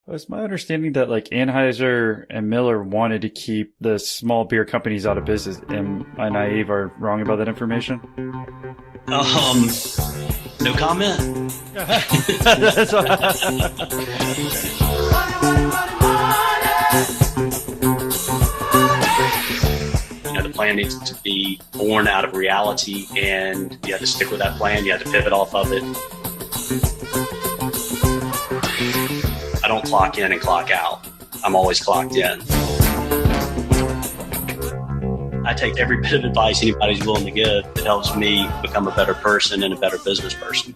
It's my understanding that like Anheuser and Miller wanted to keep the small beer companies out of business. Am I naive or wrong about that information? Um, no comment. That's The plan needs to be born out of reality, and you have to stick with that plan. You have to pivot off of it. I don't clock in and clock out. I'm always clocked in. I take every bit of advice anybody's willing to give that helps me become a better person and a better business person.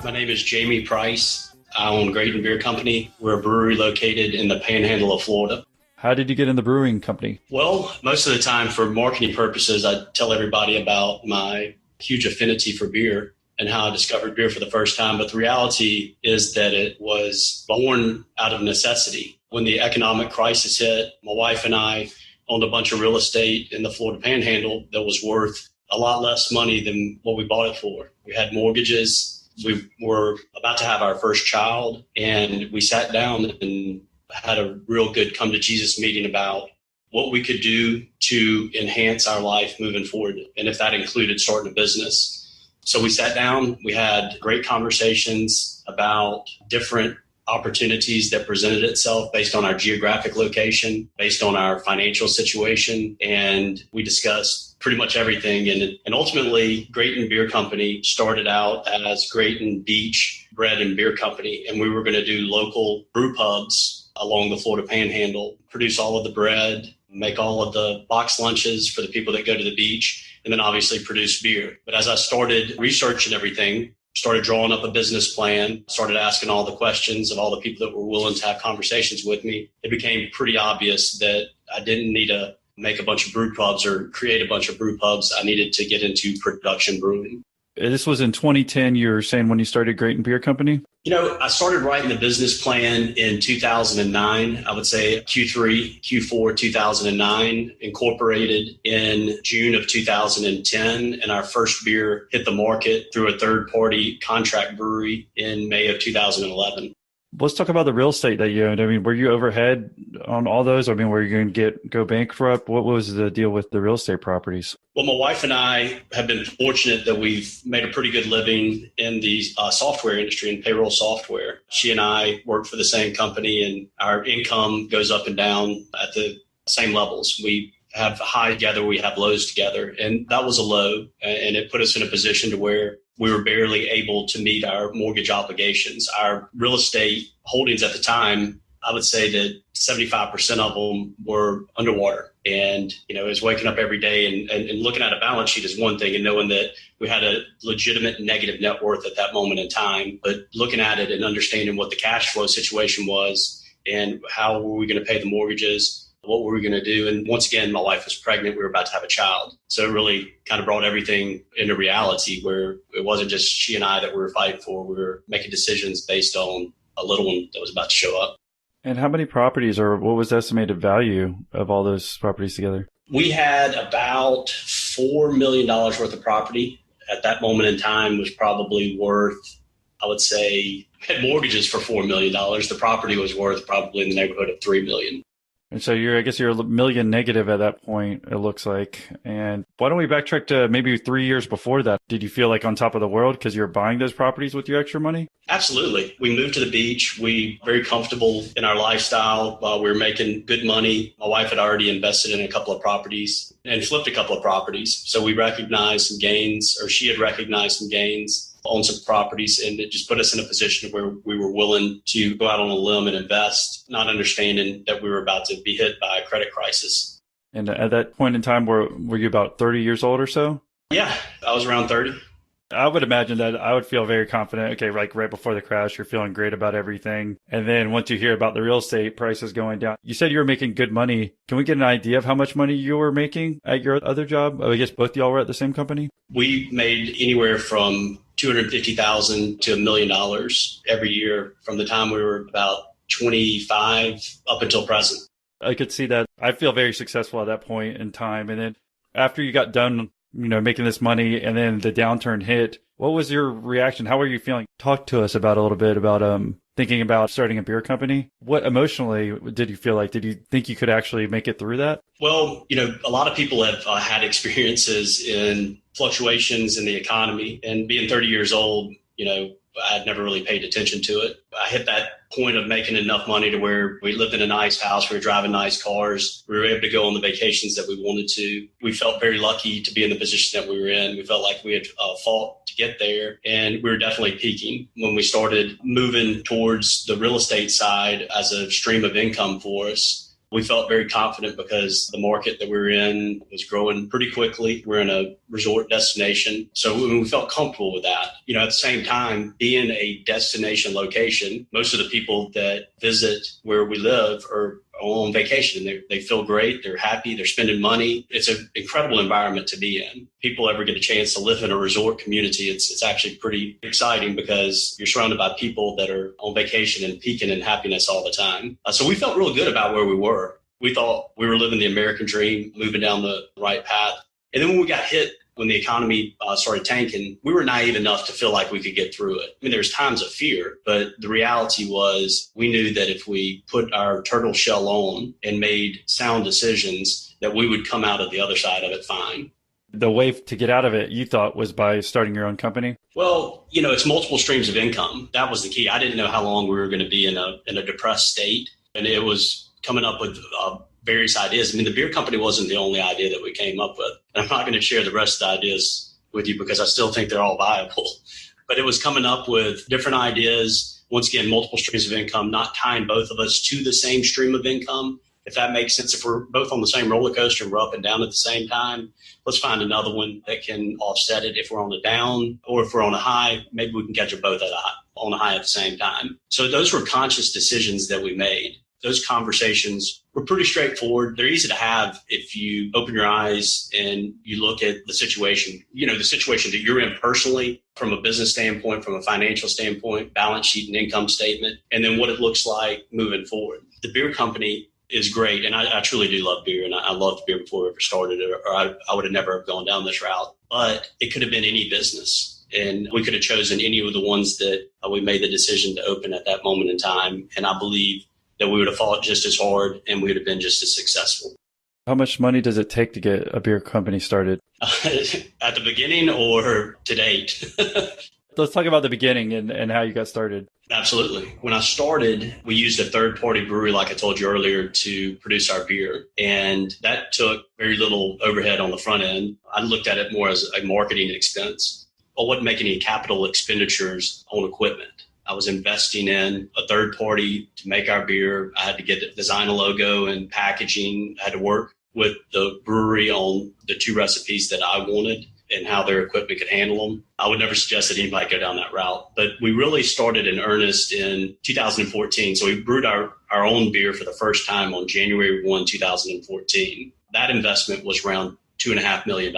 My name is Jamie Price. I own Grayton Beer Company. We're a brewery located in the Panhandle of Florida. How did you get in the brewing company? Well, most of the time for marketing purposes, I tell everybody about my huge affinity for beer and how I discovered beer for the first time. But the reality is that it was born out of necessity. When the economic crisis hit, my wife and I owned a bunch of real estate in the Florida Panhandle that was worth a lot less money than what we bought it for. We had mortgages. We were about to have our first child, and we sat down and had a real good come to Jesus meeting about what we could do to enhance our life moving forward, and if that included starting a business. So we sat down, we had great conversations about different opportunities that presented itself based on our geographic location, based on our financial situation, and we discussed pretty much everything. And ultimately, Grayton Beer Company started out as Grayton Beach Bread and Beer Company, and we were going to do local brew pubs along the Florida Panhandle, produce all of the bread, make all of the box lunches for the people that go to the beach, and then obviously produce beer. But as I started researching everything, started drawing up a business plan, started asking all the questions of all the people that were willing to have conversations with me, it became pretty obvious that I didn't need to make a bunch of brew pubs or create a bunch of brew pubs. I needed to get into production brewing. This was in 2010, you were saying, when you started Grayton Beer Company? I started writing the business plan in 2009. I would say Q4 2009, incorporated in June of 2010. And our first beer hit the market through a third-party contract brewery in May of 2011. Let's talk about the real estate that you owned. I mean, were you overhead on all those? I mean, were you going to go bankrupt? What was the deal with the real estate properties? Well, my wife and I have been fortunate that we've made a pretty good living in the software industry and payroll software. She and I work for the same company, and our income goes up and down at the same levels. We have high together, we have lows together, and that was a low, and it put us in a position to where we were barely able to meet our mortgage obligations. Our real estate holdings at the time, I would say that 75% of them were underwater. And, it was waking up every day and looking at a balance sheet is one thing, and knowing that we had a legitimate negative net worth at that moment in time, but looking at it and understanding what the cash flow situation was and how were we going to pay the mortgages, what were we going to do? And once again, my wife was pregnant. We were about to have a child. So it really kind of brought everything into reality, where it wasn't just she and I that we were fighting for. We were making decisions based on a little one that was about to show up. And how many properties, or what was the estimated value of all those properties together? We had about $4 million worth of property. At that moment in time was probably worth, I would say, we had mortgages for $4 million. The property was worth probably in the neighborhood of $3 million. And so I guess you're a million negative at that point, it looks like. And why don't we backtrack to maybe 3 years before that? Did you feel like on top of the world because you were buying those properties with your extra money? Absolutely. We moved to the beach. We were very comfortable in our lifestyle. We were making good money. My wife had already invested in a couple of properties and flipped a couple of properties. So we recognized some gains, or she had recognized some gains on some properties, and it just put us in a position where we were willing to go out on a limb and invest, not understanding that we were about to be hit by a credit crisis. And at that point in time, were you about 30 years old or so? Yeah, I was around 30. I would imagine that I would feel very confident. Okay, like right before the crash, you're feeling great about everything. And then once you hear about the real estate prices going down, you said you were making good money. Can we get an idea of how much money you were making at your other job? I guess both y'all were at the same company? We made anywhere from $250,000 to $1 million every year from the time we were about 25 up until present. I could see that. I feel very successful at that point in time. And then after you got done making this money and then the downturn hit. What was your reaction? How were you feeling? Talk to us about a little bit about thinking about starting a beer company. What emotionally did you feel like? Did you think you could actually make it through that? Well, a lot of people have had experiences in fluctuations in the economy, and being 30 years old, I'd never really paid attention to it. I hit that point of making enough money to where we lived in a nice house, we were driving nice cars, we were able to go on the vacations that we wanted to. We felt very lucky to be in the position that we were in. We felt like we had fought to get there, and we were definitely peaking when we started moving towards the real estate side as a stream of income for us. We felt very confident because the market that we were in was growing pretty quickly. We're in a resort destination. So we felt comfortable with that. At the same time, being a destination location, most of the people that visit where we live are on vacation. They feel great. They're happy. They're spending money. It's an incredible environment to be in. People ever get a chance to live in a resort community, it's actually pretty exciting because you're surrounded by people that are on vacation and peaking in happiness all the time. So we felt real good about where we were. We thought we were living the American dream, moving down the right path. And then when we got hit, when the economy started tanking, we were naive enough to feel like we could get through it. There's times of fear, but the reality was we knew that if we put our turtle shell on and made sound decisions, that we would come out of the other side of it fine. The way to get out of it, you thought, was by starting your own company? Well, it's multiple streams of income. That was the key. I didn't know how long we were going to be in a depressed state, and it was coming up with various ideas. The beer company wasn't the only idea that we came up with. And I'm not going to share the rest of the ideas with you because I still think they're all viable. But it was coming up with different ideas. Once again, multiple streams of income, not tying both of us to the same stream of income. If that makes sense, if we're both on the same roller coaster and we're up and down at the same time, let's find another one that can offset it. If we're on a down or if we're on a high, maybe we can catch them both on a high at the same time. So those were conscious decisions that we made. Those conversations were pretty straightforward. They're easy to have if you open your eyes and you look at the situation, the situation that you're in personally from a business standpoint, from a financial standpoint, balance sheet and income statement, and then what it looks like moving forward. The beer company is great. And I truly do love beer. And I loved beer before we ever started it, or I would have never gone down this route. But it could have been any business. And we could have chosen any of the ones that we made the decision to open at that moment in time. And I believe that we would have fought just as hard and we would have been just as successful. How much money does it take to get a beer company started? At the beginning or to date? Let's talk about the beginning and how you got started. Absolutely. When I started, we used a third-party brewery, like I told you earlier, to produce our beer. And that took very little overhead on the front end. I looked at it more as a marketing expense. I wasn't making any capital expenditures on equipment. I was investing in a third party to make our beer. I had to design a logo and packaging. I had to work with the brewery on the two recipes that I wanted and how their equipment could handle them. I would never suggest that anybody go down that route. But we really started in earnest in 2014. So we brewed our own beer for the first time on January 1, 2014. That investment was around $2.5 million.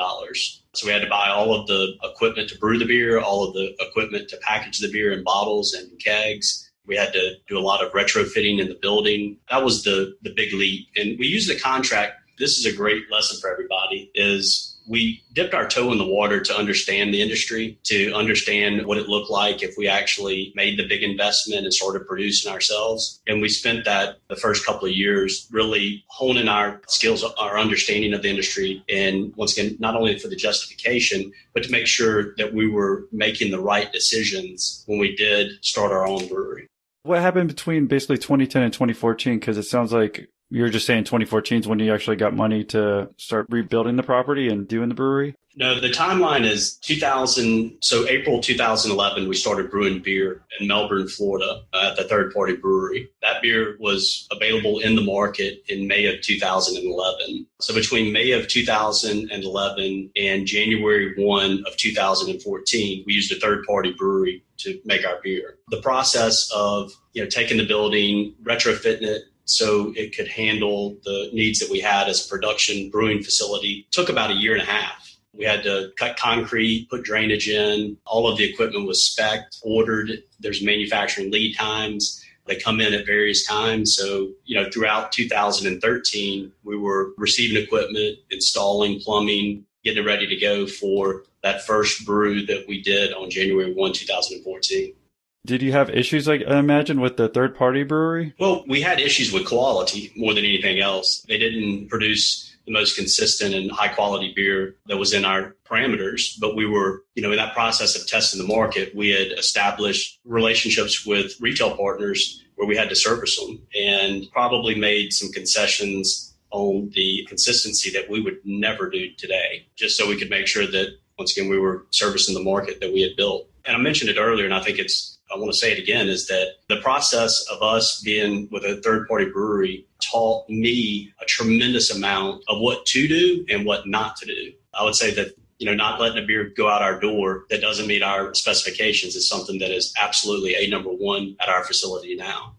So we had to buy all of the equipment to brew the beer, all of the equipment to package the beer in bottles and kegs. We had to do a lot of retrofitting in the building. That was the big leap. And we used the contract. This is a great lesson for everybody, is we dipped our toe in the water to understand the industry, to understand what it looked like if we actually made the big investment and started producing ourselves. And we spent the first couple of years really honing our skills, our understanding of the industry. And once again, not only for the justification, but to make sure that we were making the right decisions when we did start our own brewery. What happened between basically 2010 and 2014? Because it sounds like you're just saying 2014 is when you actually got money to start rebuilding the property and doing the brewery? No, the timeline is 2000. So April 2011, we started brewing beer in Melbourne, Florida, at the third-party brewery. That beer was available in the market in May of 2011. So between May of 2011 and January 1 of 2014, we used a third-party brewery to make our beer. The process of taking the building, retrofitting it, so it could handle the needs that we had as a production brewing facility took about a year and a half. We had to cut concrete, put drainage in. All of the equipment was spec'd, ordered. There's manufacturing lead times. They come in at various times. So, throughout 2013, we were receiving equipment, installing plumbing, getting it ready to go for that first brew that we did on January 1, 2014. Did you have issues, like I imagine, with the third-party brewery? Well, we had issues with quality more than anything else. They didn't produce the most consistent and high quality beer that was in our parameters. But we were, in that process of testing the market, we had established relationships with retail partners where we had to service them and probably made some concessions on the consistency that we would never do today, just so we could make sure that, once again, we were servicing the market that we had built. And I mentioned it earlier, and I think I want to say it again, is that the process of us being with a third-party brewery taught me a tremendous amount of what to do and what not to do. I would say that, not letting a beer go out our door that doesn't meet our specifications is something that is absolutely a number one at our facility now.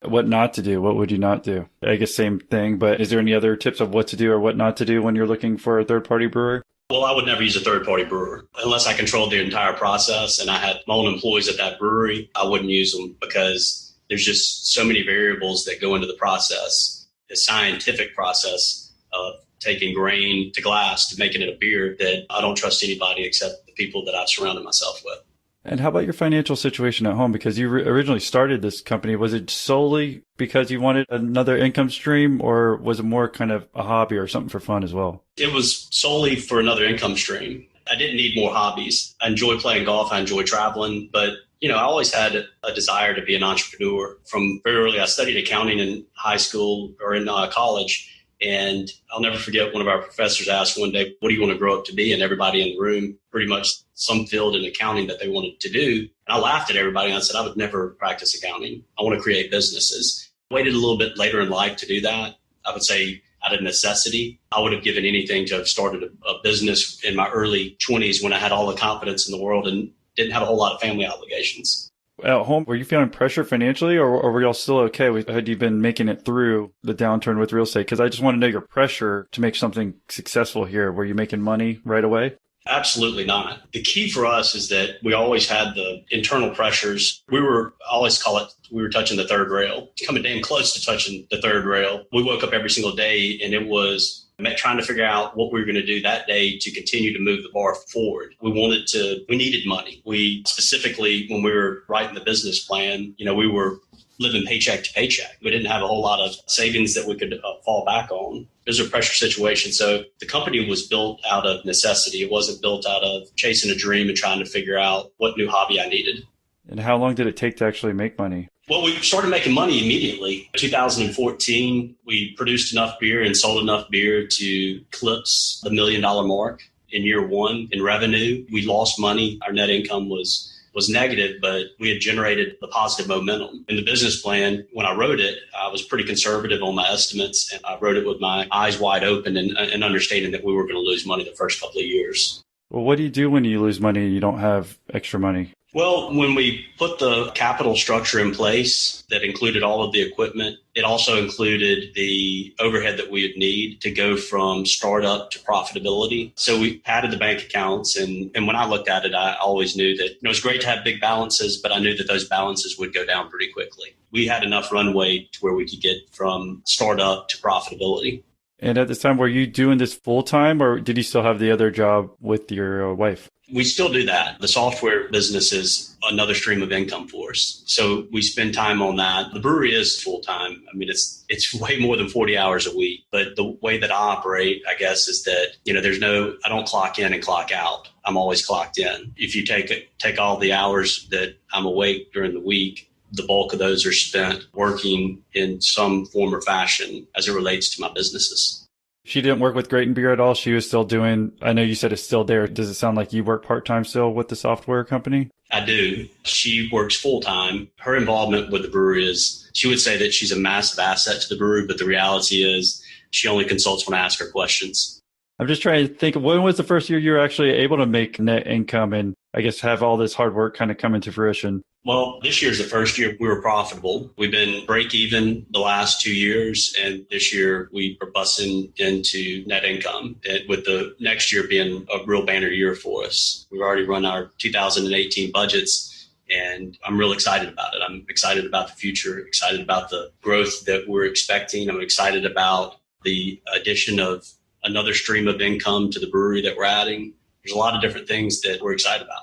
What not to do? What would you not do? I guess same thing, but is there any other tips of what to do or what not to do when you're looking for a third-party brewer? Well, I would never use a third-party brewer unless I controlled the entire process and I had my own employees at that brewery. I wouldn't use them because there's just so many variables that go into the process, the scientific process of taking grain to glass to making it a beer, that I don't trust anybody except the people that I've surrounded myself with. And how about your financial situation at home? Because you originally started this company. Was it solely because you wanted another income stream, or was it more kind of a hobby or something for fun as well? It was solely for another income stream. I didn't need more hobbies. I enjoy playing golf. I enjoy traveling. But, I always had a desire to be an entrepreneur. From very early, I studied accounting in high school or in college. And I'll never forget, one of our professors asked one day, what do you want to grow up to be? And everybody in the room, pretty much some field in accounting that they wanted to do. And I laughed at everybody and I said, I would never practice accounting. I want to create businesses. I waited a little bit later in life to do that. I would say out of necessity. I would have given anything to have started a business in my early 20s when I had all the confidence in the world and didn't have a whole lot of family obligations. At home, were you feeling pressure financially, or were y'all still okay? Had you been making it through the downturn with real estate? Because I just want to know your pressure to make something successful here. Were you making money right away? Absolutely not. The key for us is that we always had the internal pressures. I always call it, we were touching the third rail, coming damn close to touching the third rail. We woke up every single day and it was trying to figure out what we were going to do that day to continue to move the bar forward. We needed money. We specifically, when we were writing the business plan, we were living paycheck to paycheck. We didn't have a whole lot of savings that we could fall back on. It was a pressure situation. So the company was built out of necessity. It wasn't built out of chasing a dream and trying to figure out what new hobby I needed. And how long did it take to actually make money? Well, we started making money immediately. 2014, we produced enough beer and sold enough beer to eclipse the $1 million mark in year one in revenue. We lost money. Our net income was negative, but we had generated the positive momentum. In the business plan, when I wrote it, I was pretty conservative on my estimates, and I wrote it with my eyes wide open and understanding that we were going to lose money the first couple of years. Well, what do you do when you lose money and you don't have extra money? Well, when we put the capital structure in place that included all of the equipment, it also included the overhead that we would need to go from startup to profitability. So we padded the bank accounts. And when I looked at it, I always knew that it was great to have big balances, but I knew that those balances would go down pretty quickly. We had enough runway to where we could get from startup to profitability. And at this time, were you doing this full time, or did you still have the other job with your wife? We still do that. The software business is another stream of income for us. So we spend time on that. The brewery is full time. I mean, it's way more than 40 hours a week. But the way that I operate, I guess, is that, I don't clock in and clock out. I'm always clocked in. If you take all the hours that I'm awake during the week, the bulk of those are spent working in some form or fashion as it relates to my businesses. She didn't work with Great and Beer at all. She was still doing, I know you said it's still there. Does it sound like you work part-time still with the software company? I do. She works full-time. Her involvement with the brewery is, she would say that she's a massive asset to the brewery, but the reality is she only consults when I ask her questions. I'm just trying to think, when was the first year you were actually able to make net income and I guess have all this hard work kind of come into fruition? Well, this year's the first year we were profitable. We've been break even the last 2 years, and this year we are busting into net income, and with the next year being a real banner year for us. We've already run our 2018 budgets, and I'm real excited about it. I'm excited about the future, excited about the growth that we're expecting. I'm excited about the addition of another stream of income to the brewery that we're adding. There's a lot of different things that we're excited about.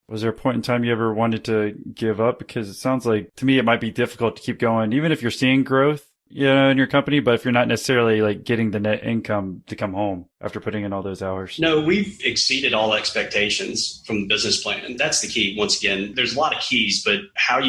Was there a point in time you ever wanted to give up? Because it sounds like, to me, it might be difficult to keep going, even if you're seeing growth, in your company, but if you're not necessarily like getting the net income to come home after putting in all those hours. No, we've exceeded all expectations from the business plan. That's the key. Once again, there's a lot of keys, but how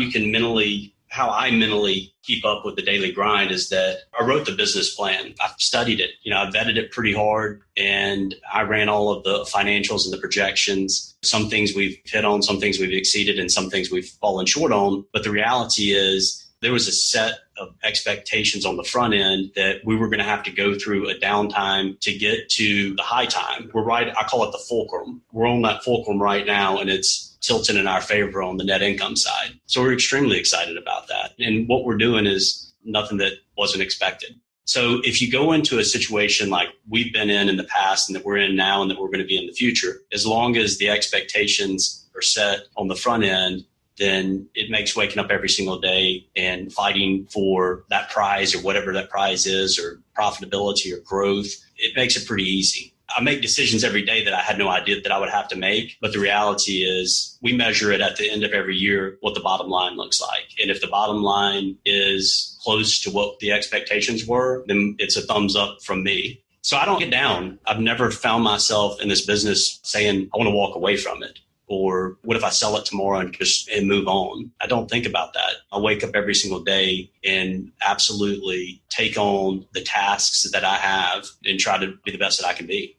I mentally keep up with the daily grind is that I wrote the business plan. I've studied it. I vetted it pretty hard, and I ran all of the financials and the projections. Some things we've hit on, some things we've exceeded, and some things we've fallen short on. But the reality is there was a set of expectations on the front end that we were going to have to go through a downtime to get to the high time. I call it the fulcrum. We're on that fulcrum right now, and it's tilting in our favor on the net income side. So we're extremely excited about that. And what we're doing is nothing that wasn't expected. So if you go into a situation like we've been in the past and that we're in now and that we're going to be in the future, as long as the expectations are set on the front end, then it makes waking up every single day and fighting for that prize or whatever that prize is, or profitability or growth, it makes it pretty easy. I make decisions every day that I had no idea that I would have to make. But the reality is we measure it at the end of every year, what the bottom line looks like. And if the bottom line is close to what the expectations were, then it's a thumbs up from me. So I don't get down. I've never found myself in this business saying, I want to walk away from it. Or what if I sell it tomorrow and move on? I don't think about that. I wake up every single day and absolutely take on the tasks that I have and try to be the best that I can be.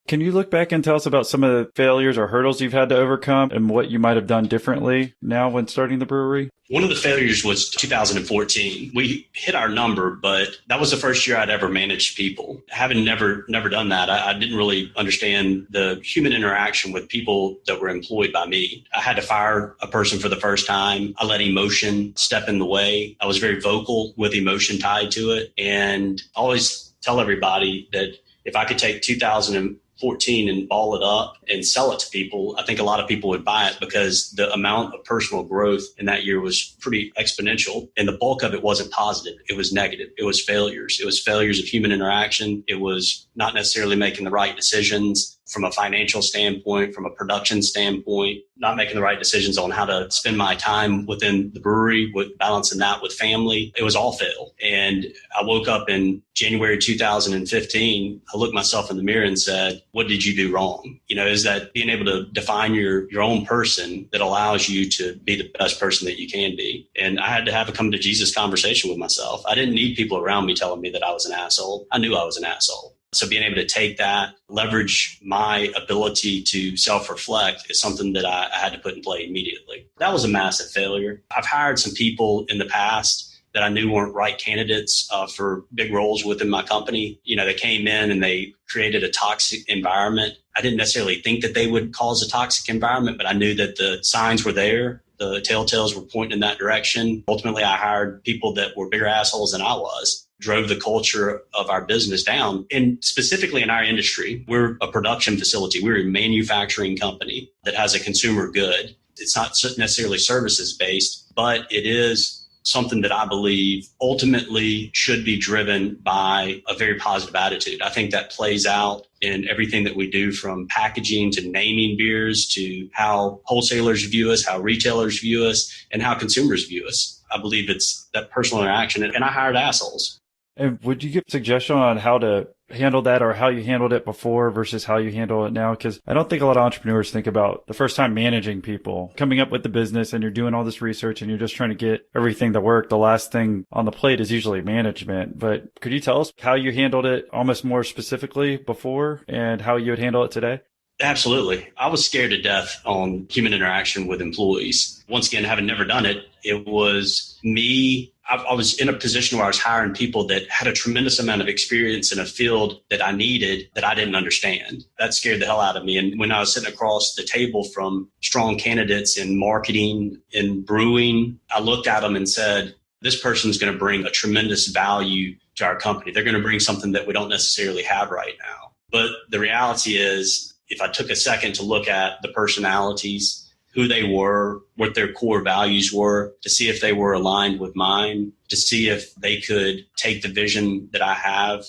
Can you look back and tell us about some of the failures or hurdles you've had to overcome and what you might have done differently now when starting the brewery? One of the failures was 2014. We hit our number, but that was the first year I'd ever managed people. Having never done that, I didn't really understand the human interaction with people that were employed by me. I had to fire a person for the first time. I let emotion step in the way. I was very vocal with emotion tied to it. And I always tell everybody that if I could take 2014 and ball it up and sell it to people, I think a lot of people would buy it because the amount of personal growth in that year was pretty exponential. And the bulk of it wasn't positive. It was negative. It was failures. It was failures of human interaction. It was not necessarily making the right decisions from a financial standpoint, from a production standpoint, not making the right decisions on how to spend my time within the brewery, with balancing that with family. It was all fail. And I woke up in January 2015. I looked myself in the mirror and said, what did you do wrong? Is that being able to define your own person that allows you to be the best person that you can be. And I had to have a come to Jesus conversation with myself. I didn't need people around me telling me that I was an asshole. I knew I was an asshole. So being able to take that, leverage my ability to self-reflect is something that I had to put in play immediately. That was a massive failure. I've hired some people in the past that I knew weren't right candidates for big roles within my company. They came in and they created a toxic environment. I didn't necessarily think that they would cause a toxic environment, but I knew that the signs were there. The telltales were pointing in that direction. Ultimately, I hired people that were bigger assholes than I was, drove the culture of our business down. And specifically in our industry, we're a production facility. We're a manufacturing company that has a consumer good. It's not necessarily services based, but it is something that I believe ultimately should be driven by a very positive attitude. I think that plays out in everything that we do, from packaging to naming beers to how wholesalers view us, how retailers view us, and how consumers view us. I believe it's that personal interaction. And I hired assholes. And would you give a suggestion on how to handle that, or how you handled it before versus how you handle it now? Because I don't think a lot of entrepreneurs think about the first time managing people, coming up with the business, and you're doing all this research and you're just trying to get everything to work. The last thing on the plate is usually management. But could you tell us how you handled it almost more specifically before and how you would handle it today? Absolutely. I was scared to death on human interaction with employees. Once again, having never done it, it was me. I was in a position where I was hiring people that had a tremendous amount of experience in a field that I needed that I didn't understand. That scared the hell out of me. And when I was sitting across the table from strong candidates in marketing and brewing, I looked at them and said, this person's going to bring a tremendous value to our company. They're going to bring something that we don't necessarily have right now. But the reality is, if I took a second to look at the personalities, who they were, what their core values were, to see if they were aligned with mine, to see if they could take the vision that I have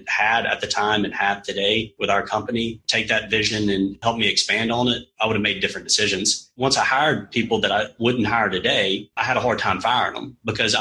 had at the time and have today with our company, take that vision and help me expand on it, I would have made different decisions. Once I hired people that I wouldn't hire today, I had a hard time firing them because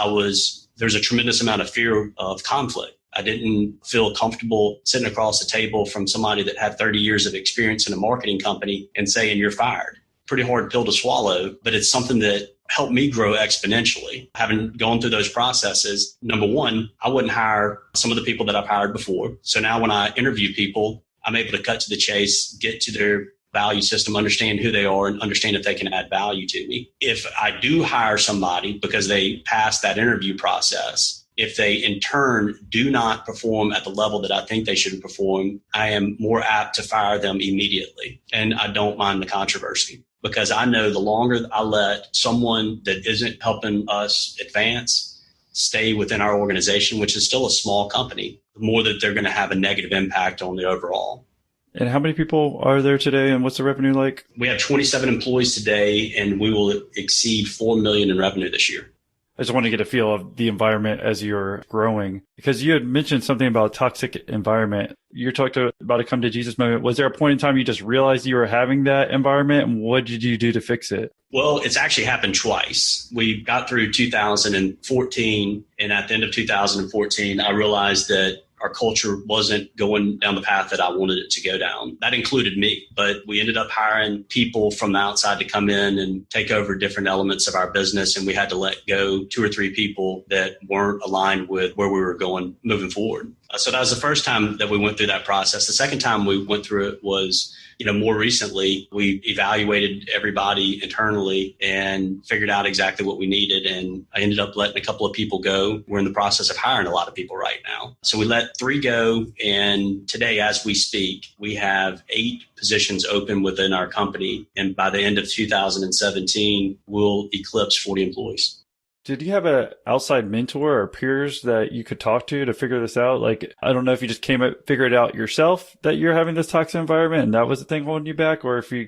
there's a tremendous amount of fear of conflict. I didn't feel comfortable sitting across the table from somebody that had 30 years of experience in a marketing company and saying you're fired. Pretty hard pill to swallow, but it's something that helped me grow exponentially. Having gone through those processes, number one, I wouldn't hire some of the people that I've hired before. So now when I interview people, I'm able to cut to the chase, get to their value system, understand who they are, and understand if they can add value to me. If I do hire somebody because they pass that interview process, if they in turn do not perform at the level that I think they should perform, I am more apt to fire them immediately. And I don't mind the controversy because I know the longer I let someone that isn't helping us advance stay within our organization, which is still a small company, the more that they're going to have a negative impact on the overall. And how many people are there today and what's the revenue like? We have 27 employees today and we will exceed 4 million in revenue this year. I just want to get a feel of the environment as you're growing, because you had mentioned something about toxic environment. You talked about a come to Jesus moment. Was there a point in time you just realized you were having that environment, and what did you do to fix it? Well, it's actually happened twice. We got through 2014, and at the end of 2014, I realized that our culture wasn't going down the path that I wanted it to go down. That included me, but we ended up hiring people from the outside to come in and take over different elements of our business. And we had to let go 2 or 3 people that weren't aligned with where we were going moving forward. So that was the first time that we went through that process. The second time we went through it was, more recently, we evaluated everybody internally and figured out exactly what we needed. And I ended up letting a couple of people go. We're in the process of hiring a lot of people right now. So we let 3 go. And today, as we speak, we have 8 positions open within our company. And by the end of 2017, we'll eclipse 40 employees. Did you have an outside mentor or peers that you could talk to figure this out? Like, I don't know if you just figured it out yourself that you're having this toxic environment and that was the thing holding you back, or if you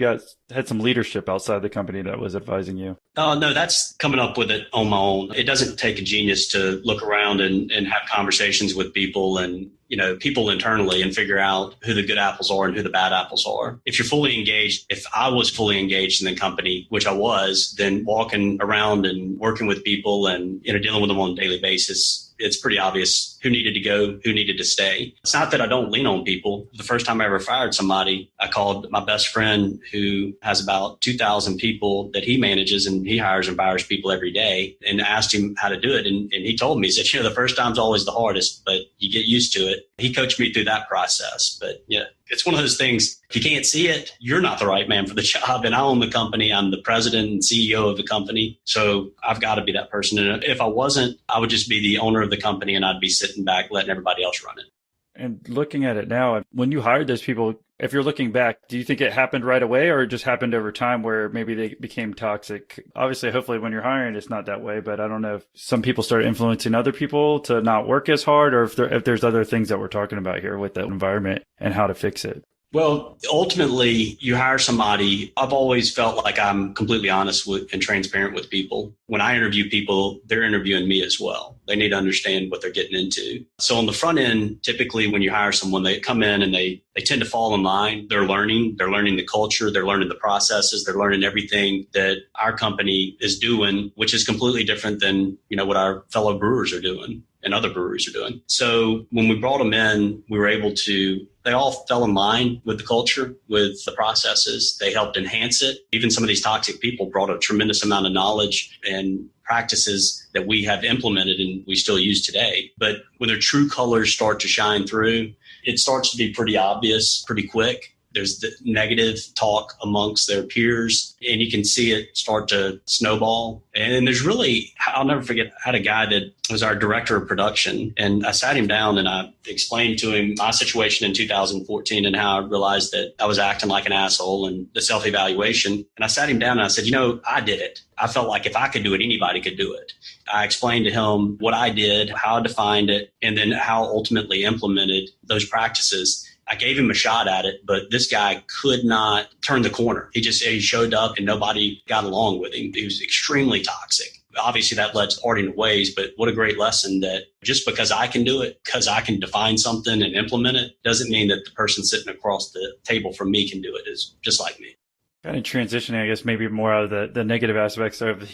had some leadership outside the company that was advising you. No, that's coming up with it on my own. It doesn't take a genius to look around and have conversations with people and, people internally and figure out who the good apples are and who the bad apples are. If you're fully engaged, if I was fully engaged in the company, which I was, then walking around and working with people and, dealing with them on a daily basis, it's pretty obvious who needed to go, who needed to stay. It's not that I don't lean on people. The first time I ever fired somebody, I called my best friend who has about 2,000 people that he manages, and he hires and fires people every day, and asked him how to do it. And he told me, he said, the first time's always the hardest, but you get used to it. He coached me through that process. But it's one of those things, if you can't see it, you're not the right man for the job. And I own the company. I'm the president and CEO of the company. So I've got to be that person. And if I wasn't, I would just be the owner of the company and I'd be sitting back, letting everybody else run it. And looking at it now, when you hired those people, if you're looking back, do you think it happened right away or it just happened over time where maybe they became toxic? Obviously, hopefully when you're hiring, it's not that way, but I don't know if some people start influencing other people to not work as hard, or if there's other things that we're talking about here with the environment and how to fix it. Well, ultimately, you hire somebody. I've always felt like I'm completely honest with and transparent with people. When I interview people, they're interviewing me as well. They need to understand what they're getting into. So on the front end, typically when you hire someone, they come in and they tend to fall in line. They're learning the culture. They're learning the processes. They're learning everything that our company is doing, which is completely different than, what our fellow brewers are doing and other breweries are doing. So when we brought them in, we were able to, they all fell in line with the culture, with the processes. They helped enhance it. Even some of these toxic people brought a tremendous amount of knowledge and practices that we have implemented and we still use today. But when their true colors start to shine through, it starts to be pretty obvious pretty quick. There's the negative talk amongst their peers, and you can see it start to snowball. And there's really, I'll never forget, I had a guy that was our director of production, and I sat him down and I explained to him my situation in 2014 and how I realized that I was acting like an asshole and the self-evaluation. And I sat him down and I said, I did it. I felt like if I could do it, anybody could do it. I explained to him what I did, how I defined it, and then how I ultimately implemented those practices. I gave him a shot at it, but this guy could not turn the corner. He showed up and nobody got along with him. He was extremely toxic. Obviously, that led to parting of ways, but what a great lesson that just because I can do it, because I can define something and implement it, doesn't mean that the person sitting across the table from me can do it, is just like me. Kind of transitioning, I guess, maybe more out of the negative aspects of,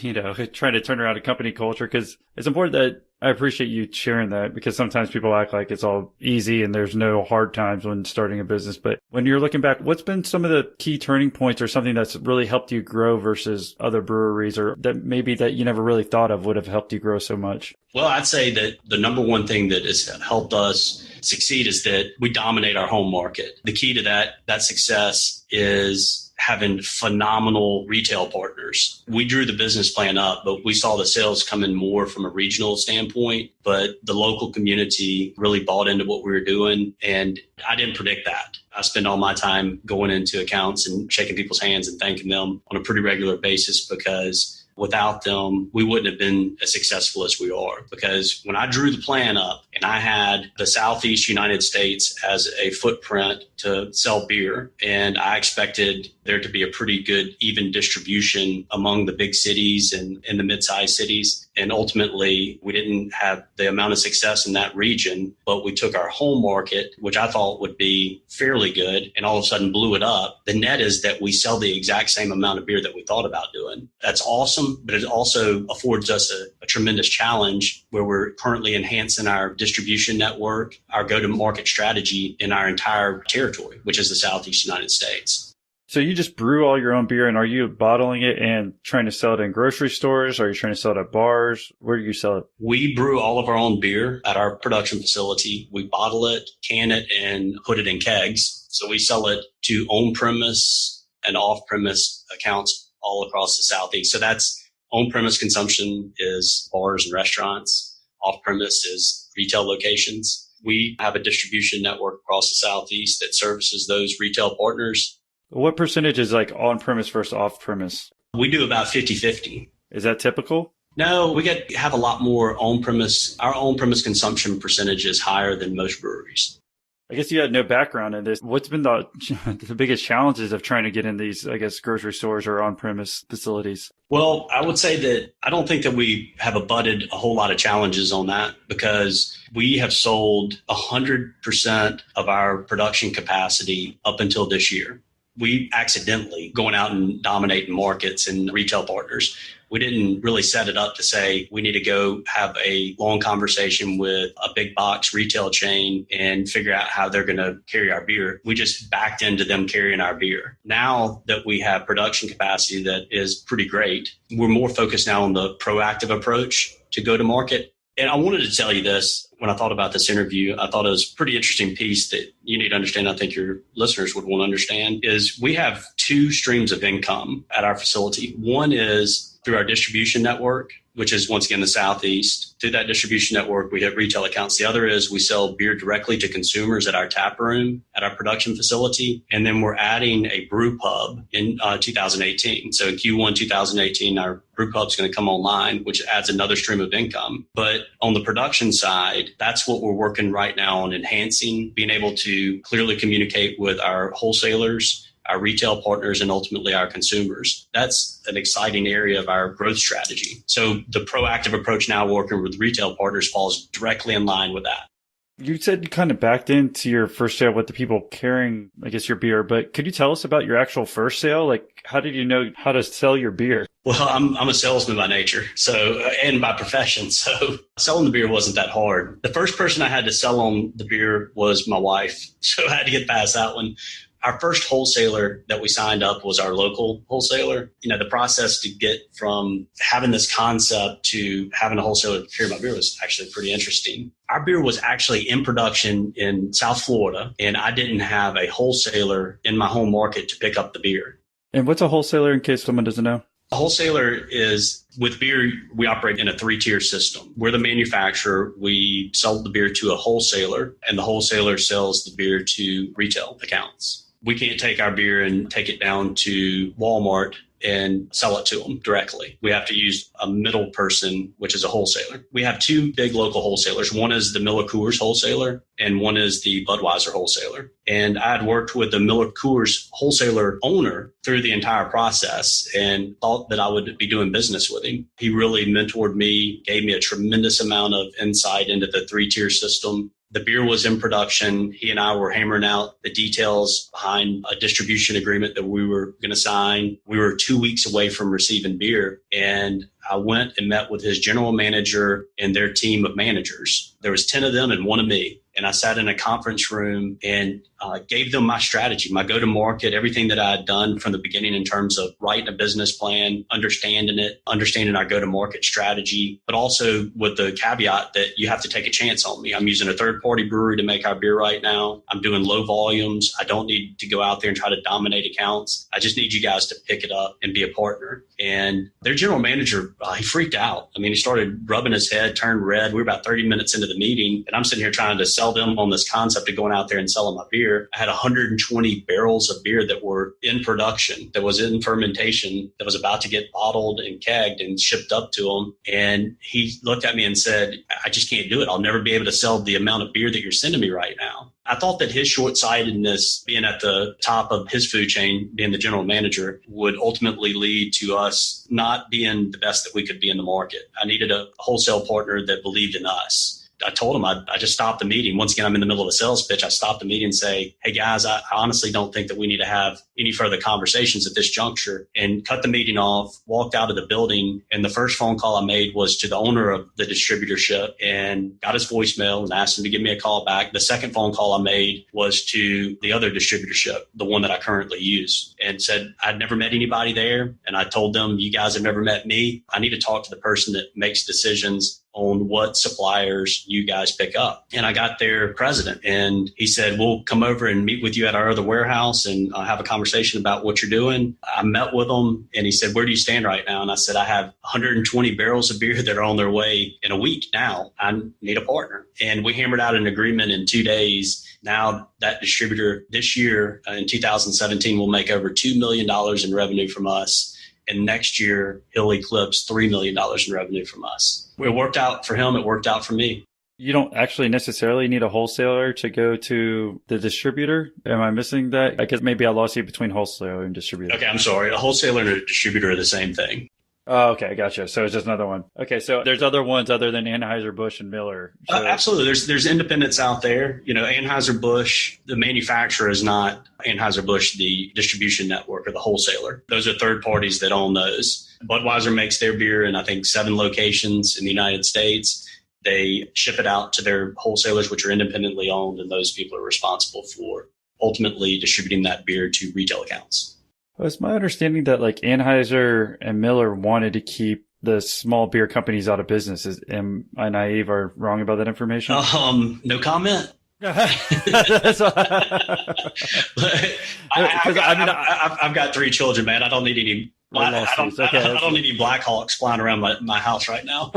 trying to turn around a company culture, because it's important that I appreciate you sharing that, because sometimes people act like it's all easy and there's no hard times when starting a business. But when you're looking back, what's been some of the key turning points or something that's really helped you grow versus other breweries, or that maybe that you never really thought of would have helped you grow so much? Well, I'd say that the number one thing that has helped us succeed is that we dominate our home market. The key to that success is having phenomenal retail partners. We drew the business plan up, but we saw the sales come in more from a regional standpoint. But the local community really bought into what we were doing. And I didn't predict that. I spend all my time going into accounts and shaking people's hands and thanking them on a pretty regular basis, because without them, we wouldn't have been as successful as we are. Because when I drew the plan up and I had the Southeast United States as a footprint to sell beer, and I expected there to be a pretty good even distribution among the big cities and in the mid-sized cities. And ultimately, we didn't have the amount of success in that region, but we took our home market, which I thought would be fairly good, and all of a sudden blew it up. The net is that we sell the exact same amount of beer that we thought about doing. That's awesome, but it also affords us a tremendous challenge where we're currently enhancing our distribution network, our go-to-market strategy in our entire territory, which is the Southeast United States. So you just brew all your own beer, and are you bottling it and trying to sell it in grocery stores? Or are you trying to sell it at bars? Where do you sell it? We brew all of our own beer at our production facility. We bottle it, can it, and put it in kegs. So we sell it to on-premise and off-premise accounts all across the Southeast. So that's on-premise consumption is bars and restaurants. Off-premise is retail locations. We have a distribution network across the Southeast that services those retail partners. What percentage is like on-premise versus off-premise? We do about 50-50. Is that typical? No, we have a lot more on-premise. Our on-premise consumption percentage is higher than most breweries. I guess you had no background in this. What's been the biggest challenges of trying to get in these, I guess, grocery stores or on-premise facilities? Well, I would say that I don't think that we have abutted a whole lot of challenges on that, because we have sold 100% of our production capacity up until this year. We accidentally going out and dominating markets and retail partners. We didn't really set it up to say we need to go have a long conversation with a big box retail chain and figure out how they're going to carry our beer. We just backed into them carrying our beer. Now that we have production capacity that is pretty great, we're more focused now on the proactive approach to go to market. And I wanted to tell you this when I thought about this interview. I thought it was a pretty interesting piece that you need to understand. I think your listeners would want to understand is we have two streams of income at our facility. One is through our distribution network, which is once again the Southeast. Through that distribution network, we hit retail accounts. The other is we sell beer directly to consumers at our tap room, at our production facility. And then we're adding a brew pub in 2018. So in Q1 2018, our brew pub is going to come online, which adds another stream of income. But on the production side, that's what we're working right now on enhancing, being able to clearly communicate with our wholesalers, our retail partners, and ultimately our consumers. That's an exciting area of our growth strategy. So the proactive approach now working with retail partners falls directly in line with that. You said you kind of backed into your first sale with the people carrying, I guess, your beer, but could you tell us about your actual first sale? Like, how did you know how to sell your beer? Well, I'm a salesman by nature, and by profession. So selling the beer wasn't that hard. The first person I had to sell on the beer was my wife. So I had to get past that one. Our first wholesaler that we signed up was our local wholesaler. The process to get from having this concept to having a wholesaler carry my beer was actually pretty interesting. Our beer was actually in production in South Florida, and I didn't have a wholesaler in my home market to pick up the beer. And what's a wholesaler, in case someone doesn't know? A wholesaler is, with beer, we operate in a 3-tier system. We're the manufacturer. We sell the beer to a wholesaler, and the wholesaler sells the beer to retail accounts. We can't take our beer and take it down to Walmart and sell it to them directly. We have to use a middle person, which is a wholesaler. We have two big local wholesalers. One is the Miller Coors wholesaler and one is the Budweiser wholesaler. And I had worked with the Miller Coors wholesaler owner through the entire process and thought that I would be doing business with him. He really mentored me, gave me a tremendous amount of insight into the 3-tier system. The beer was in production. He and I were hammering out the details behind a distribution agreement that we were going to sign. We were 2 weeks away from receiving beer, and I went and met with his general manager and their team of managers. There was 10 of them and one of me. And I sat in a conference room and gave them my strategy, my go-to-market, everything that I had done from the beginning in terms of writing a business plan, understanding it, understanding our go-to-market strategy, but also with the caveat that you have to take a chance on me. I'm using a third-party brewery to make our beer right now. I'm doing low volumes. I don't need to go out there and try to dominate accounts. I just need you guys to pick it up and be a partner. And their general manager, he freaked out. I mean, he started rubbing his head, turned red. We were about 30 minutes into the meeting, and I'm sitting here trying to sell them on this concept of going out there and selling my beer. I had 120 barrels of beer that were in production, that was in fermentation, that was about to get bottled and kegged and shipped up to him. And he looked at me and said, I just can't do it. I'll never be able to sell the amount of beer that you're sending me right now. I thought that his short-sightedness, being at the top of his food chain, being the general manager, would ultimately lead to us not being the best that we could be in the market. I needed a wholesale partner that believed in us. I told him I just stopped the meeting. Once again, I'm in the middle of a sales pitch. I stopped the meeting and say, hey, guys, I honestly don't think that we need to have any further conversations at this juncture, and cut the meeting off, walked out of the building. And the first phone call I made was to the owner of the distributorship and got his voicemail and asked him to give me a call back. The second phone call I made was to the other distributorship, the one that I currently use, and said I'd never met anybody there. And I told them, you guys have never met me. I need to talk to the person that makes decisions on what suppliers you guys pick up. And I got their president and he said, we'll come over and meet with you at our other warehouse and have a conversation about what you're doing. I met with him and he said, where do you stand right now? And I said, I have 120 barrels of beer that are on their way in a week now. I need a partner. And we hammered out an agreement in 2 days. Now that distributor this year in 2017 will make over $2 million in revenue from us. And next year, he'll eclipse $3 million in revenue from us. It worked out for him. It worked out for me. You don't actually necessarily need a wholesaler to go to the distributor. Am I missing that? I guess maybe I lost you between wholesaler and distributor. Okay, I'm sorry. A wholesaler and a distributor are the same thing. Oh, okay. Gotcha. So it's just another one. Okay. So there's other ones other than Anheuser-Busch and Miller. So absolutely. There's independents out there. You know, Anheuser-Busch, the manufacturer, is not Anheuser-Busch, the distribution network or the wholesaler. Those are third parties that own those. Budweiser makes their beer in, I think, 7 locations in the United States. They ship it out to their wholesalers, which are independently owned, and those people are responsible for ultimately distributing that beer to retail accounts. Well, it's my understanding that like Anheuser and Miller wanted to keep the small beer companies out of business. Am I naive or wrong about that information? No comment. That's what... I've got 3 children, man. I don't need any. I don't need any Blackhawks flying around my house right now.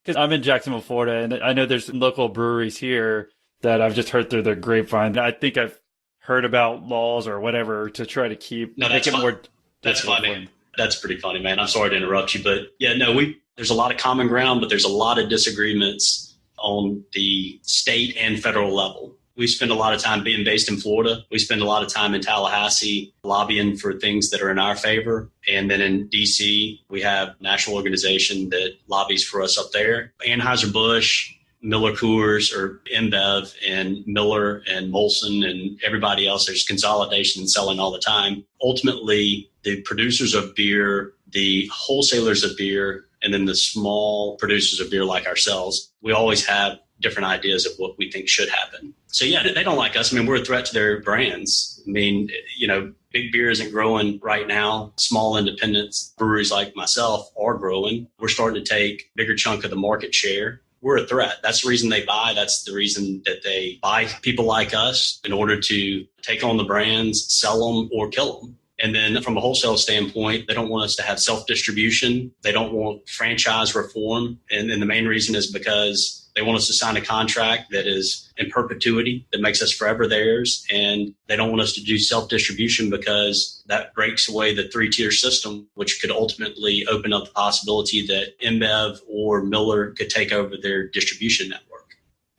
Because I'm in Jacksonville, Florida, and I know there's some local breweries here that I've just heard through the grapevine. I think I've heard about laws or whatever to try to keep more. That's funny. That's pretty funny, man. I'm sorry to interrupt you, but yeah, no, there's a lot of common ground, but there's a lot of disagreements on the state and federal level. We spend a lot of time being based in Florida. We spend a lot of time in Tallahassee lobbying for things that are in our favor. And then in DC, we have a national organization that lobbies for us up there. Anheuser-Busch, Miller Coors, or InBev, and Miller and Molson and everybody else. There's consolidation and selling all the time. Ultimately, the producers of beer, the wholesalers of beer, and then the small producers of beer like ourselves, we always have different ideas of what we think should happen. So yeah, they don't like us. I mean, we're a threat to their brands. I mean, you know, big beer isn't growing right now. Small independents, breweries like myself are growing. We're starting to take a bigger chunk of the market share. We're a threat. That's the reason they buy. That's the reason that they buy people like us, in order to take on the brands, sell them, or kill them. And then from a wholesale standpoint, they don't want us to have self-distribution. They don't want franchise reform. And the main reason is because they want us to sign a contract that is in perpetuity, that makes us forever theirs. And they don't want us to do self-distribution because that breaks away the three-tier system, which could ultimately open up the possibility that InBev or Miller could take over their distribution network.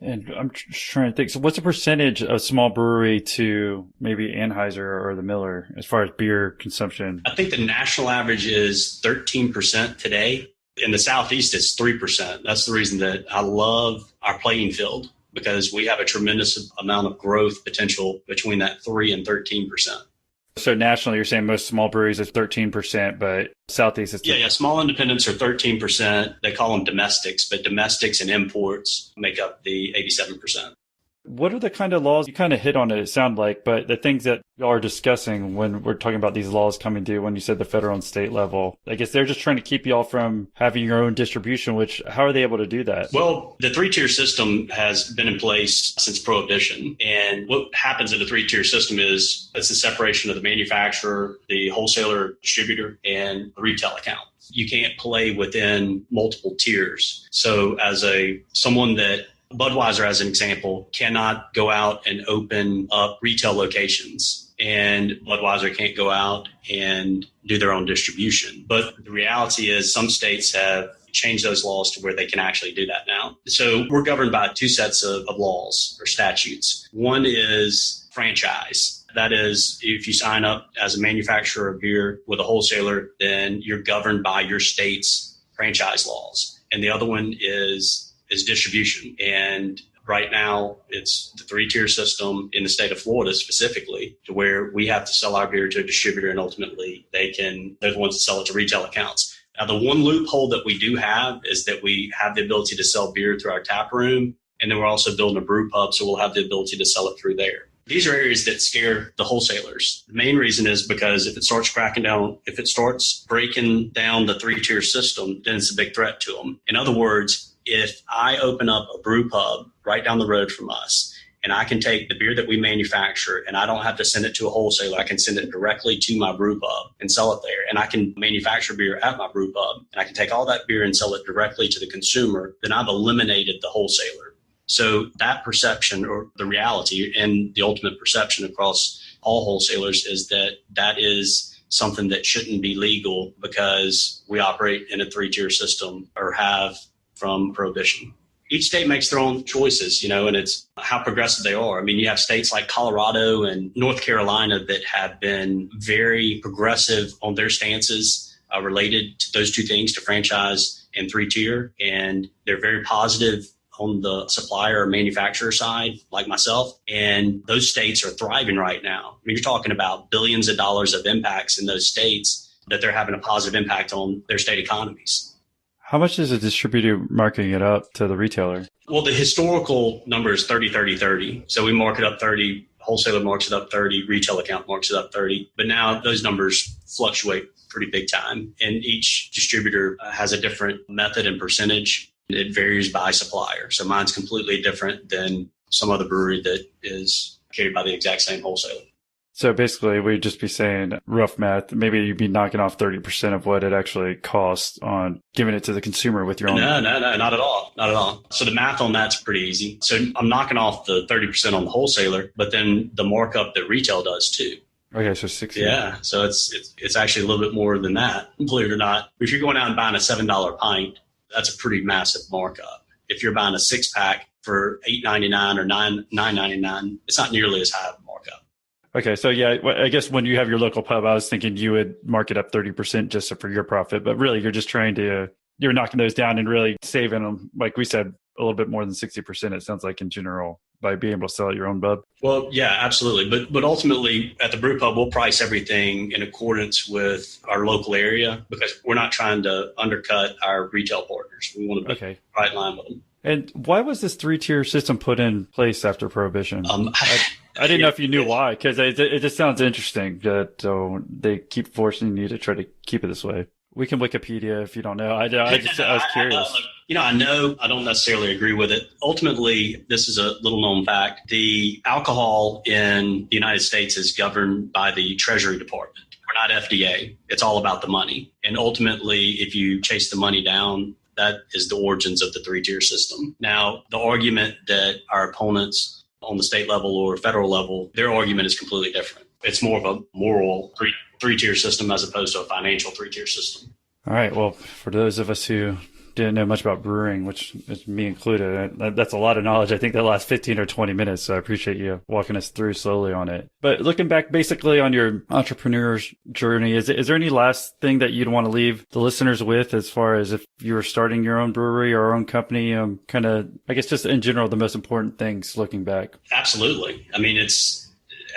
And I'm just trying to think. So what's the percentage of small brewery to maybe Anheuser or the Miller as far as beer consumption? I think the national average is 13% today. In the Southeast, it's 3%. That's the reason that I love our playing field, because we have a tremendous amount of growth potential between that 3 and 13%. So nationally, you're saying most small breweries is 13%, but Southeast is... Yeah. Small independents are 13%. They call them domestics, but domestics and imports make up the 87%. What are the kind of laws? You kind of hit on it, it sounded like, but the things that y'all are discussing when we're talking about these laws coming due, when you said the federal and state level, I guess they're just trying to keep y'all from having your own distribution, which how are they able to do that? Well, the three-tier system has been in place since Prohibition. And what happens in the three-tier system is it's the separation of the manufacturer, the wholesaler, distributor, and the retail account. You can't play within multiple tiers. So as someone that Budweiser, as an example, cannot go out and open up retail locations, and Budweiser can't go out and do their own distribution. But the reality is some states have changed those laws to where they can actually do that now. So we're governed by two sets of laws or statutes. One is franchise. That is, if you sign up as a manufacturer of beer with a wholesaler, then you're governed by your state's franchise laws. And the other one is distribution. And right now, it's the three-tier system in the state of Florida specifically, to where we have to sell our beer to a distributor, and ultimately they're the ones that sell it to retail accounts. Now, the one loophole that we do have is that we have the ability to sell beer through our tap room, and then we're also building a brew pub, so we'll have the ability to sell it through there. These are areas that scare the wholesalers. The main reason is because if it starts breaking down the three-tier system, then it's a big threat to them. In other words, if I open up a brew pub right down the road from us, and I can take the beer that we manufacture and I don't have to send it to a wholesaler, I can send it directly to my brew pub and sell it there. And I can manufacture beer at my brew pub, and I can take all that beer and sell it directly to the consumer, then I've eliminated the wholesaler. So that perception, or the reality and the ultimate perception across all wholesalers, is that is something that shouldn't be legal because we operate in a three-tier system, or have from Prohibition. Each state makes their own choices, and it's how progressive they are. I mean, you have states like Colorado and North Carolina that have been very progressive on their stances related to those two things, to franchise and three-tier. And they're very positive on the supplier or manufacturer side, like myself. And those states are thriving right now. I mean, you're talking about billions of dollars of impacts in those states that they're having a positive impact on their state economies. How much is a distributor marking it up to the retailer? Well, the historical number is 30, 30, 30. So we mark it up 30, wholesaler marks it up 30, retail account marks it up 30. But now those numbers fluctuate pretty big time. And each distributor has a different method and percentage. It varies by supplier. So mine's completely different than some other brewery that is carried by the exact same wholesaler. So basically, we'd just be saying, rough math, maybe you'd be knocking off 30% of what it actually costs on giving it to the consumer with your own. No, not at all. Not at all. So the math on that's pretty easy. So I'm knocking off the 30% on the wholesaler, but then the markup that retail does too. Okay, so 60. Yeah, so it's actually a little bit more than that, believe it or not. If you're going out and buying a $7 pint, that's a pretty massive markup. If you're buying a 6-pack for $8.99 or $9.99, it's not nearly as high of a markup. Okay, so yeah, I guess when you have your local pub, I was thinking you would mark it up 30% just for your profit, but really you're just you're knocking those down and really saving them, like we said, a little bit more than 60%, it sounds like, in general, by being able to sell at your own pub. Well, yeah, absolutely. But ultimately at the brew pub, we'll price everything in accordance with our local area, because we're not trying to undercut our retail partners. We want to be right in line with them. And why was this 3-tier system put in place after Prohibition? I didn't know if you knew why, because it just sounds interesting that they keep forcing you to try to keep it this way. We can Wikipedia if you don't know. I was curious. I know I don't necessarily agree with it. Ultimately, this is a little known fact. The alcohol in the United States is governed by the Treasury Department. We're not FDA. It's all about the money. And ultimately, if you chase the money down, that is the origins of the three-tier system. Now, the argument that our opponents on the state level or federal level, their argument is completely different. It's more of a moral three-tier system as opposed to a financial three-tier system. All right. Well, for those of us who didn't know much about brewing, which is me included, that's a lot of knowledge. I think the last 15 or 20 minutes. So I appreciate you walking us through slowly on it. But looking back basically on your entrepreneur's journey, is there any last thing that you'd want to leave the listeners with as far as if you were starting your own brewery or own company, kind of, I guess just in general, the most important things looking back? Absolutely. I mean,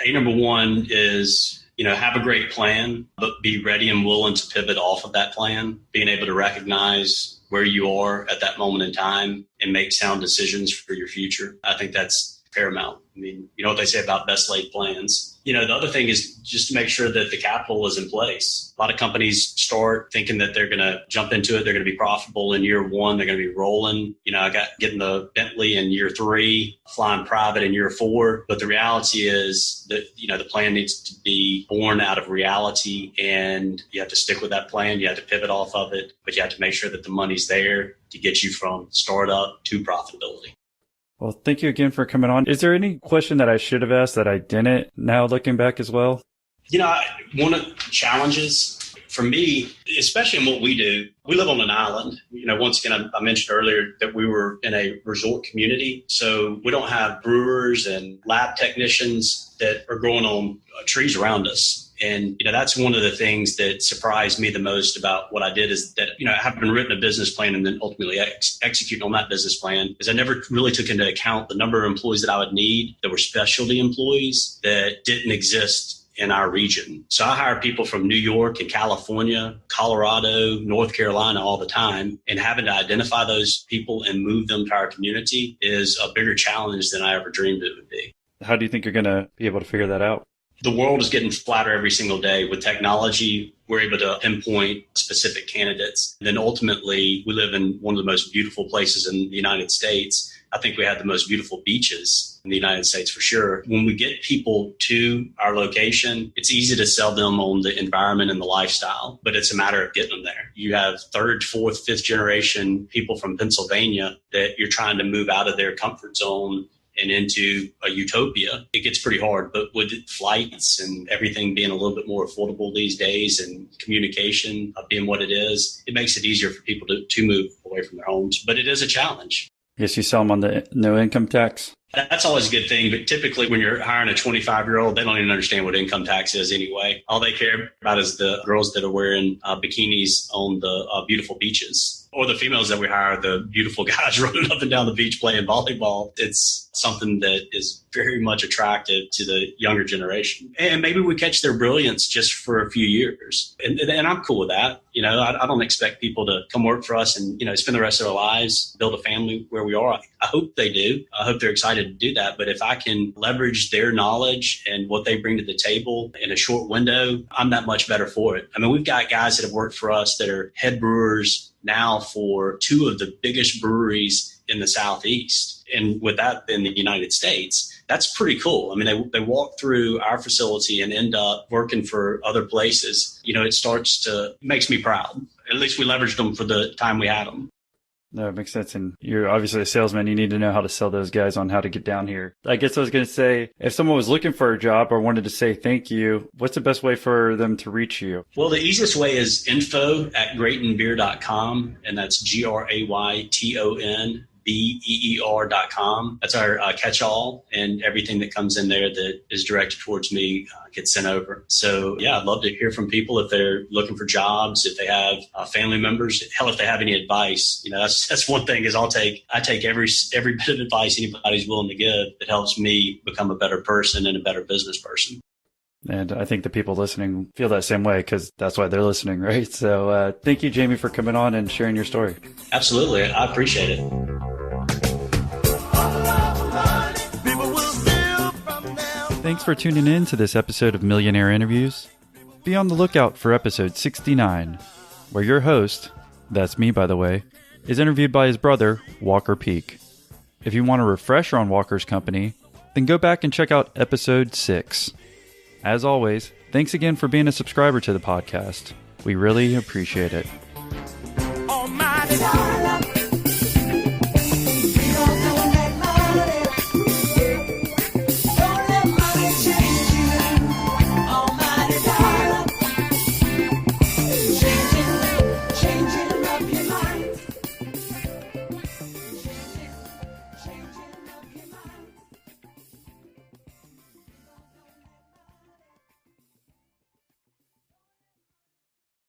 number one is, have a great plan, but be ready and willing to pivot off of that plan, being able to recognize where you are at that moment in time and make sound decisions for your future. I think that's paramount. I mean, you know what they say about best laid plans. The other thing is just to make sure that the capital is in place. A lot of companies start thinking that they're going to jump into it. They're going to be profitable in year one. They're going to be rolling. I got getting the Bentley in year 3, flying private in year 4. But the reality is that, the plan needs to be born out of reality, and you have to stick with that plan. You have to pivot off of it, but you have to make sure that the money's there to get you from startup to profitability. Well, thank you again for coming on. Is there any question that I should have asked that I didn't now looking back as well? One of the challenges for me, especially in what we do, we live on an island. Once again, I mentioned earlier that we were in a resort community. So we don't have brewers and lab technicians that are growing on trees around us. And, that's one of the things that surprised me the most about what I did is that, having written a business plan and then ultimately executing on that business plan is I never really took into account the number of employees that I would need that were specialty employees that didn't exist in our region. So I hire people from New York and California, Colorado, North Carolina all the time, and having to identify those people and move them to our community is a bigger challenge than I ever dreamed it would be. How do you think you're going to be able to figure that out? The world is getting flatter every single day. With technology, we're able to pinpoint specific candidates. And then ultimately, we live in one of the most beautiful places in the United States. I think we have the most beautiful beaches in the United States for sure. When we get people to our location, it's easy to sell them on the environment and the lifestyle, but it's a matter of getting them there. You have third, fourth, fifth generation people from Pennsylvania that you're trying to move out of their comfort zone and into a utopia. It gets pretty hard, but with flights and everything being a little bit more affordable these days and communication being what it is, it makes it easier for people to move away from their homes. But it is a challenge. Yes, you sell them on the no income tax? That's always a good thing. But typically when you're hiring a 25-year-old, they don't even understand what income tax is anyway. All they care about is the girls that are wearing bikinis on the beautiful beaches. Or the females that we hire, the beautiful guys running up and down the beach playing volleyball. It's something that is very much attractive to the younger generation. And maybe we catch their brilliance just for a few years. And I'm cool with that. I don't expect people to come work for us and, spend the rest of their lives, build a family where we are. I hope they do. I hope they're excited to do that. But if I can leverage their knowledge and what they bring to the table in a short window, I'm that much better for it. I mean, we've got guys that have worked for us that are head brewers now for 2 of the biggest breweries in the Southeast. And with that in the United States, that's pretty cool. I mean, they walk through our facility and end up working for other places. It makes me proud. At least we leveraged them for the time we had them. No, it makes sense. And you're obviously a salesman. You need to know how to sell those guys on how to get down here. I guess I was going to say, if someone was looking for a job or wanted to say thank you, what's the best way for them to reach you? Well, the easiest way is info@graytonbeer.com, and that's GRAYTONBEER.com. That's our catch-all, and everything that comes in there that is directed towards me gets sent over. So yeah, I'd love to hear from people if they're looking for jobs, if they have family members, hell, if they have any advice. That's one thing is I take every bit of advice anybody's willing to give that helps me become a better person and a better business person. And I think the people listening feel that same way because that's why they're listening, right? So thank you, Jamie, for coming on and sharing your story. Absolutely. I appreciate it. Thanks for tuning in to this episode of Millionaire Interviews. Be on the lookout for episode 69, where your host, that's me by the way, is interviewed by his brother, Walker Peak. If you want a refresher on Walker's company, then go back and check out episode 6. As always, Thanks again for being a subscriber to the podcast. We really appreciate it.